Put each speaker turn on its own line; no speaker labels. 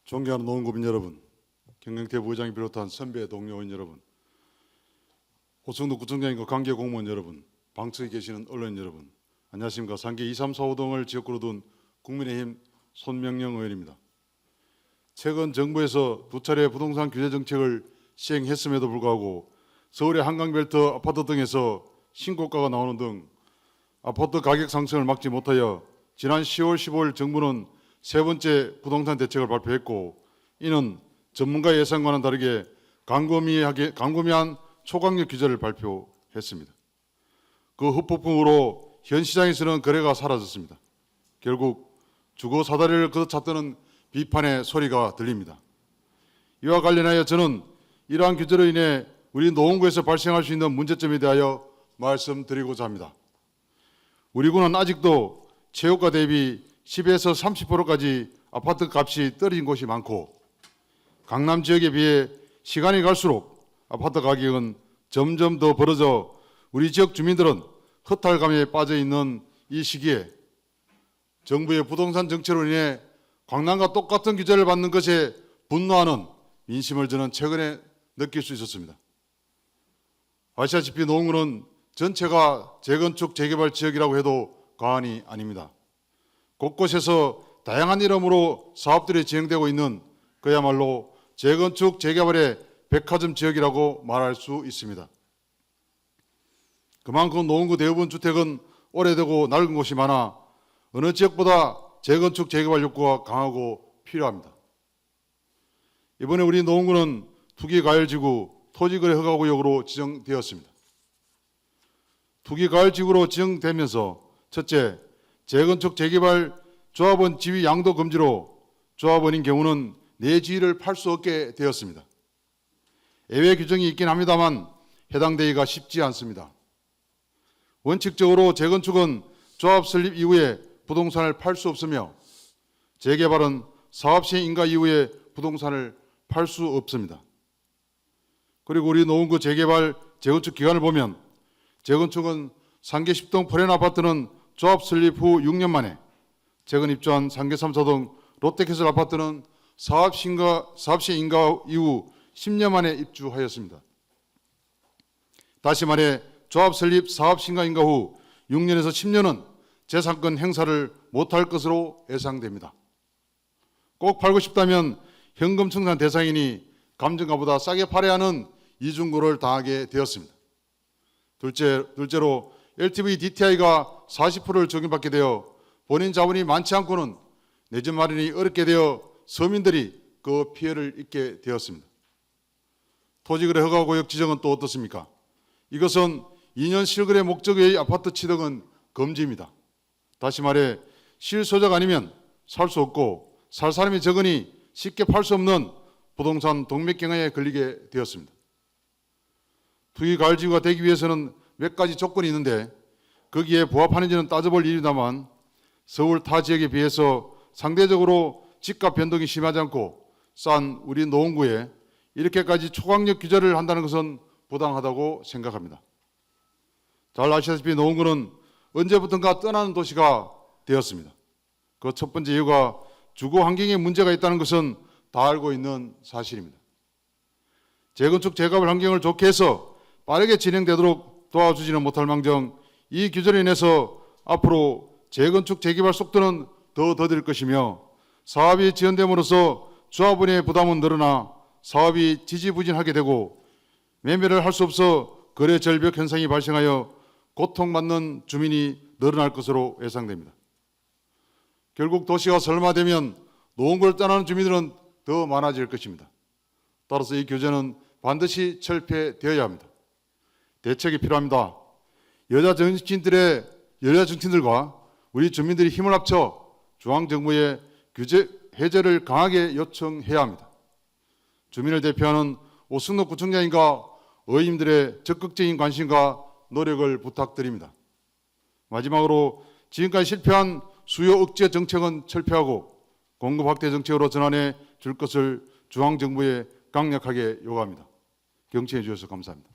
존경하는 노원구민 여러분, 경영태 부회장이 비롯한 선배 동료 의원 여러분, 오성도 구청장과 관계 공무원 여러분, 방청에 계시는 언론인 여러분, 안녕하십니까. 상계 2, 3, 4호 등을 지역구로 둔 국민의힘 손명영 의원입니다. 최근 정부에서 두 차례 부동산 규제 정책을 시행했음에도 불구하고 서울의 한강벨트 아파트 등에서 신고가가 나오는 등 아파트 가격 상승을 막지 못하여 지난 10월 15일 정부는 세 번째 부동산 대책을 발표했고, 이는 전문가의 예상과는 다르게 광범위한 초강력 규제를 발표했습니다. 그 후폭풍으로 현 시장에서는 거래가 사라졌습니다. 결국 주거 사다리를 걷어찼다는 비판의 소리가 들립니다. 이와 관련하여 저는 이러한 규제로 인해 우리 노원구에서 발생할 수 있는 문제점에 대하여 말씀드리고자 합니다. 우리 구는 아직도 최고가 대비 10에서 30%까지 아파트 값이 떨어진 곳이 많고, 강남 지역에 비해 시간이 갈수록 아파트 가격은 점점 더 벌어져 우리 지역 주민들은 허탈감에 빠져 있는 이 시기에 정부의 부동산 정책으로 인해 광남과 똑같은 규제를 받는 것에 분노하는 민심을 저는 최근에 느낄 수 있었습니다. 아시다시피 노원구는 전체가 재건축 재개발 지역이라고 해도 과언이 아닙니다. 곳곳에서 다양한 이름으로 사업들이 진행되고 있는 그야말로 재건축 재개발의 백화점 지역이라고 말할 수 있습니다. 그만큼 노원구 대부분 주택은 오래되고 낡은 곳이 많아 어느 지역보다 재건축 재개발 욕구가 강하고 필요합니다. 이번에 우리 노원구는 투기과열지구 토지거래 허가구역으로 지정되었습니다. 투기과열지구로 지정되면서 첫째, 재건축 재개발 조합원 지위 양도 금지로 조합원인 경우는 내 지위를 팔 수 없게 되었습니다. 예외 규정이 있긴 합니다만 해당되기가 쉽지 않습니다. 원칙적으로 재건축은 조합 설립 이후에 부동산을 팔 수 없으며 재개발은 사업 시행 인가 이후에 부동산을 팔 수 없습니다. 그리고 우리 노원구 재개발 재건축 기간을 보면 재건축은 상계 10동 포렌 아파트는 조합 설립 후 6년 만에, 최근 입주한 상계 3, 4동 롯데캐슬 아파트는 사업 시행 인가 이후 10년 만에 입주하였습니다. 다시 말해 조합 설립 사업 시행 인가 후 6년에서 10년은 재산권 행사를 못할 것으로 예상됩니다. 꼭 팔고 싶다면 현금 청산 대상이니 감정가보다 싸게 팔아야 하는 이중고를 당하게 되었습니다. 둘째로 LTV DTI가 40%를 적용받게 되어 본인 자본이 많지 않고는 내 집 마련이 어렵게 되어 서민들이 그 피해를 입게 되었습니다. 토지거래 허가구역 지정은 또 어떻습니까? 이것은 2년 실거래 목적의 아파트 취득은 금지입니다. 다시 말해 실소유자가 아니면 살 수 없고 살 사람이 적으니 쉽게 팔 수 없는 부동산 동맥경화에 걸리게 되었습니다. 투기과열지구가 되기 위해서는 몇 가지 조건이 있는데 거기에 부합하는지는 따져볼 일입니다만 서울 타 지역에 비해서 상대적으로 집값 변동이 심하지 않고 싼 우리 노원구에 이렇게까지 초강력 규제를 한다는 것은 부당하다고 생각합니다. 잘 아시다시피 노원구는 언제부턴가 떠나는 도시가 되었습니다. 그 첫 번째 이유가 주거 환경에 문제가 있다는 것은 다 알고 있는 사실입니다. 재건축 재개발 환경을 좋게 해서 빠르게 진행되도록 도와주지는 못할 망정 이 규제로 인해서 앞으로 재건축 재개발 속도는 더 더딜 것이며 사업이 지연됨으로써 조합원의 부담은 늘어나 사업이 지지부진하게 되고 매매를 할 수 없어 거래 절벽 현상이 발생하여 고통받는 주민이 늘어날 것으로 예상됩니다. 결국 도시가 설마되면 노원구를 떠나는 주민들은 더 많아질 것입니다. 따라서 이 규제는 반드시 철폐되어야 합니다. 대책이 필요합니다. 여자 정치인들과 우리 주민들이 힘을 합쳐 중앙정부에 규제 해제를 강하게 요청해야 합니다. 주민을 대표하는 오승록 구청장님과 의원님들의 적극적인 관심과 노력을 부탁드립니다. 마지막으로 지금까지 실패한 수요 억제 정책은 철폐하고 공급 확대 정책으로 전환해 줄 것을 중앙정부에 강력하게 요구합니다. 경청해 주셔서 감사합니다.